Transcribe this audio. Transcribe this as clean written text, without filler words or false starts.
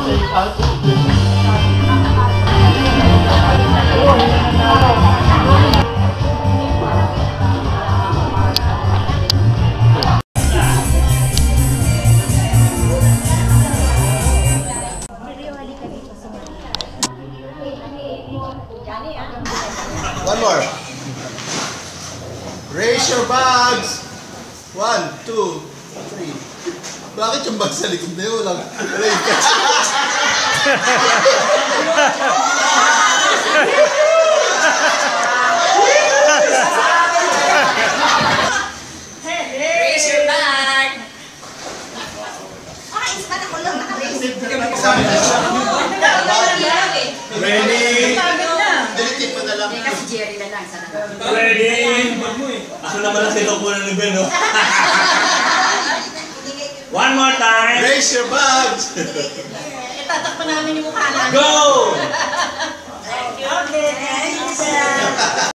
One more. Raise your bags. 1, 2, 3. Bakit yung bag sa likod na yun? Walang raise. Raise your bag. Ready? Dilitin mo na lang. Kasi Jerry na lang. Ready? Ako naman ang sinukunan ni Ben, no? One more time. Raise your bags. Itatakpan namin yung mukha namin. Go! Okay.